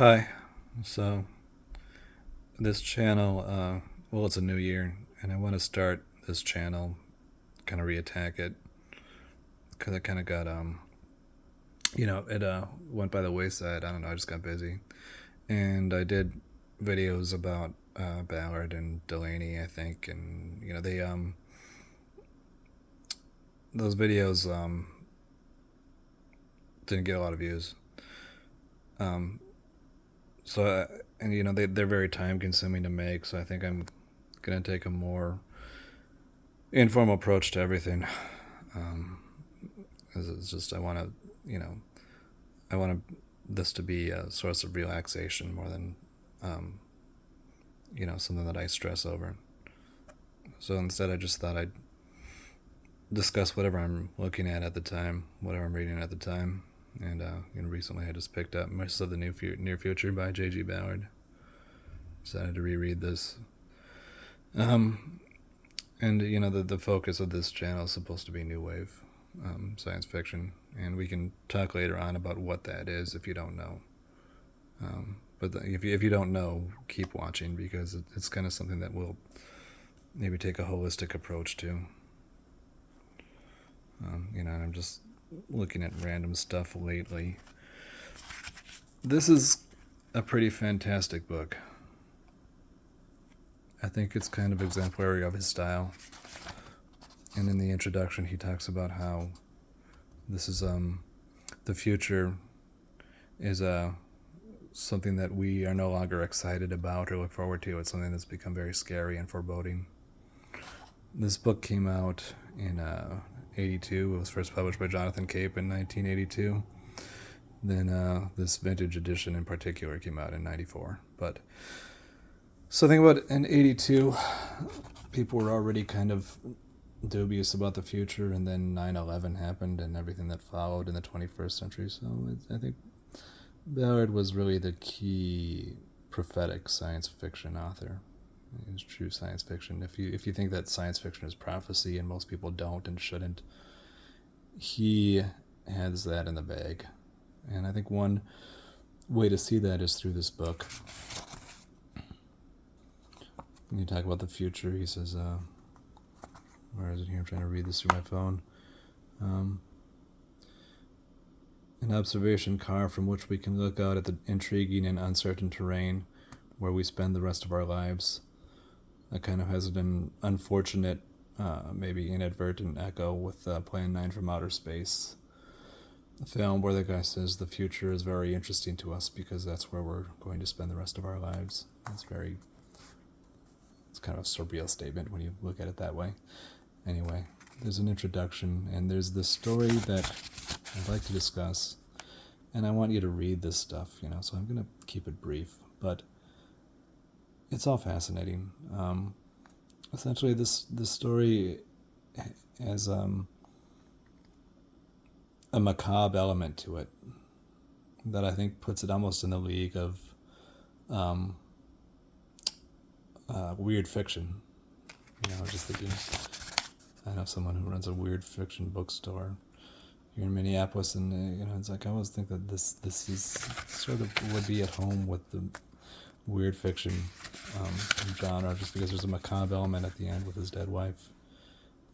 Hi. So this channel, well, it's a new year, and I want to start this channel, kind of reattack it, because I kind of got it went by the wayside. I don't know. I just got busy, and I did videos about Ballard and Delaney, I think, and they those videos didn't get a lot of views. Um, and they're very time consuming to make, so I think I'm gonna take a more informal approach to everything. Um, it's just you know, I want this to be a source of relaxation more than, um, something that I stress over. So instead, I just thought I'd discuss whatever I'm looking at the time, whatever I'm reading at the time. And recently I just picked up Mists of the Near Future by J.G. Ballard. Decided to reread this. And the focus of this channel is supposed to be new wave science fiction, and we can talk later on about what that is if you don't know. If you don't know, keep watching, because it's kind of something that we'll maybe take a holistic approach to. And I'm just looking at random stuff lately. This is a pretty fantastic book. I think it's kind of exemplary of his style. And in the introduction, he talks about how this is the future is something that we are no longer excited about or look forward to. It's something that's become very scary and foreboding. This book came out in 82. It was first published by Jonathan Cape in 1982. Then this vintage edition in particular came out in 94. But so think about in 82, people were already kind of dubious about the future, and then 9/11 happened and everything that followed in the 21st century. So I think Ballard was really the key prophetic science fiction author. It was true science fiction. If you think that science fiction is prophecy, and most people don't and shouldn't, he has that in the bag. And I think one way to see that is through this book. When you talk about the future, he says, where is it here? I'm trying to read this through my phone. An observation car from which we can look out at the intriguing and uncertain terrain where we spend the rest of our lives. That kind of has an unfortunate, maybe inadvertent echo with Plan 9 from Outer Space, a film where the guy says the future is very interesting to us because that's where we're going to spend the rest of our lives. It's kind of a surreal statement when you look at it that way. Anyway, there's an introduction, and there's this story that I'd like to discuss, and I want you to read this stuff, so I'm going to keep it brief, but it's all fascinating. Essentially, this story has a macabre element to it that I think puts it almost in the league of weird fiction. Just thinking, I know someone who runs a weird fiction bookstore here in Minneapolis, and it's like I always think that this is sort of would be at home with the weird fiction genre, just because there's a macabre element at the end with his dead wife,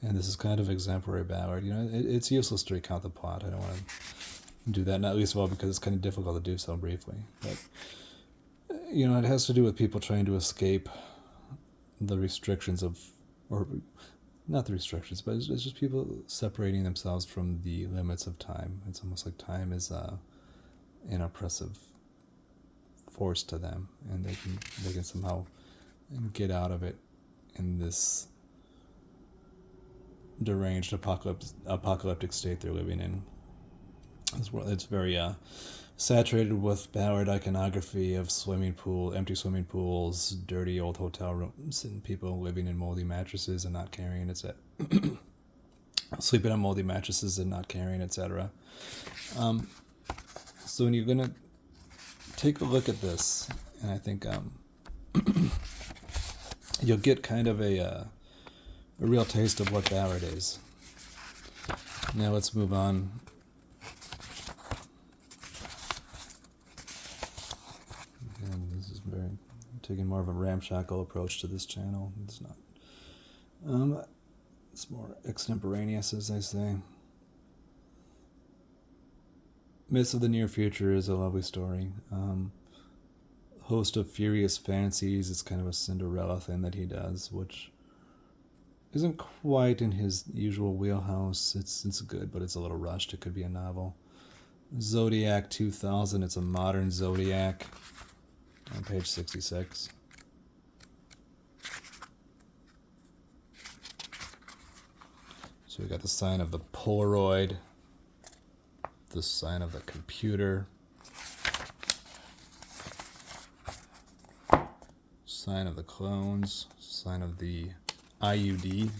and this is kind of exemplary Ballard. It's useless to recount the plot. I don't want to do that, not least of all because it's kind of difficult to do so briefly. But it has to do with people trying to escape the restrictions of, or not the restrictions, but it's just people separating themselves from the limits of time. It's almost like time is an oppressive force to them, and they can somehow get out of it in this deranged apocalyptic state they're living in. It's very saturated with Ballard iconography of empty swimming pools, dirty old hotel rooms, and people living in moldy mattresses and not carrying sleeping on moldy mattresses and not carrying, etc. So when you're gonna take a look at this, and I think you'll get kind of a real taste of what Ballard is. Now let's move on. taking more of a ramshackle approach to this channel. It's not. It's more extemporaneous, as they say. Myths of the Near Future is a lovely story. Host of Furious Fancies. It's kind of a Cinderella thing that he does, which isn't quite in his usual wheelhouse. It's good, but it's a little rushed. It could be a novel. Zodiac 2000. It's a modern Zodiac. On page 66. So we got the sign of the Polaroid, the sign of the computer, sign of the clones, sign of the IUD.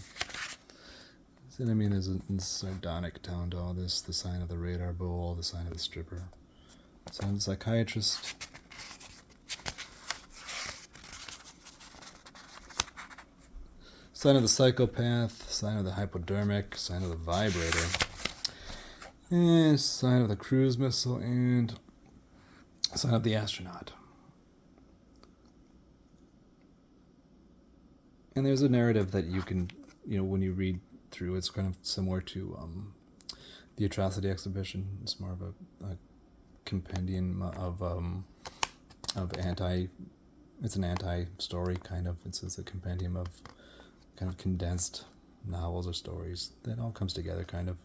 So, I mean, there's a sardonic tone to all this. The sign of the radar bowl, the sign of the stripper, sign of the psychiatrist. Sign of the psychopath, sign of the hypodermic, sign of the vibrator, and sign of the cruise missile, and sign of the astronaut. And there's a narrative that you can, when you read through, it's kind of similar to the Atrocity Exhibition. It's more of a compendium of it's an anti-story kind of. It's a compendium of kind of condensed novels or stories that all comes together kind of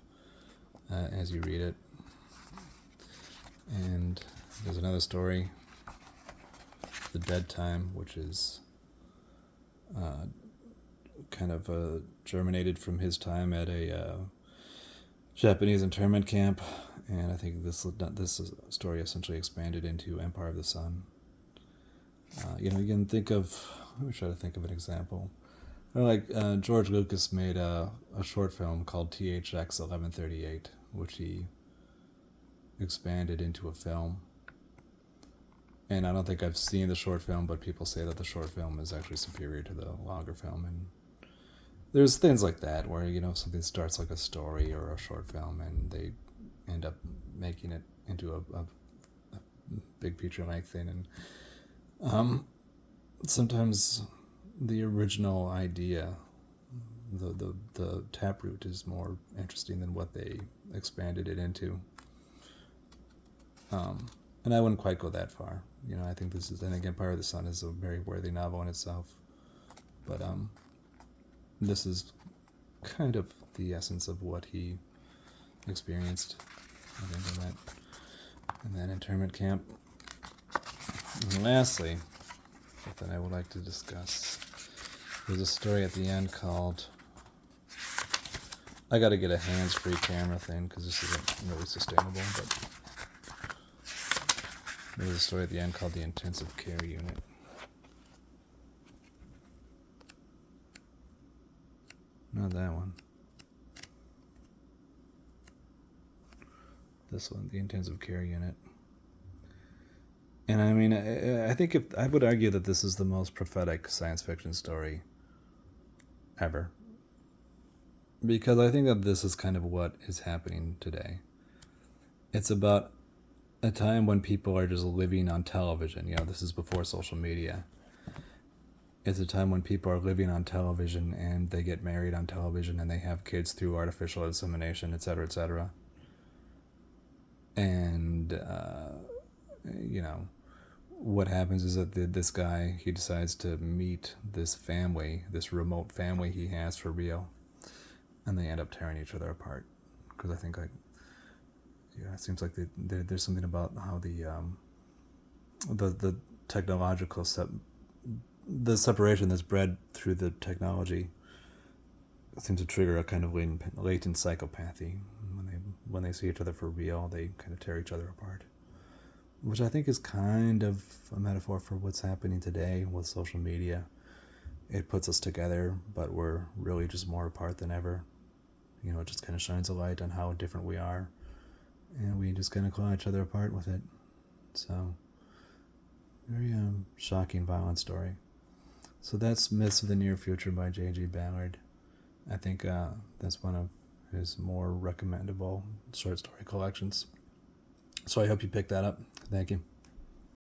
as you read it. And there's another story, The Dead Time, which is kind of germinated from his time at a Japanese internment camp, and I think this story essentially expanded into Empire of the Sun. You can think of, let me try to think of an example. George Lucas made a short film called THX 1138, which he expanded into a film. And I don't think I've seen the short film, but people say that the short film is actually superior to the longer film. And there's things like that where, something starts like a story or a short film and they end up making it into a big feature length thing. And sometimes the original idea, the taproot, is more interesting than what they expanded it into. And I wouldn't quite go that far. I think Empire of the Sun is a very worthy novel in itself. But this is kind of the essence of what he experienced, I think, in that internment camp. And lastly, that I would like to discuss, there's a story at the end called, I gotta get a hands-free camera thing because this isn't really sustainable, but there's a story at the end called The Intensive Care Unit. Not that one. This one, The Intensive Care Unit. And I mean, I think I would argue that this is the most prophetic science fiction story ever. Because I think that this is kind of what is happening today. It's about a time when people are just living on television. This is before social media. It's a time when people are living on television and they get married on television and they have kids through artificial insemination, etc., etc. And, what happens is that this guy, he decides to meet this family, this remote family he has for real, and they end up tearing each other apart. Because I think, it seems like there's something about how the technological the separation that's bred through the technology seems to trigger a kind of latent psychopathy. When they see each other for real, they kind of tear each other apart. Which I think is kind of a metaphor for what's happening today with social media. It puts us together, but we're really just more apart than ever. It just kind of shines a light on how different we are. And we just kind of claw each other apart with it. So, very shocking, violent story. So that's Myths of the Near Future by J.G. Ballard. I think that's one of his more recommendable short story collections. So I hope you pick that up. Thank you.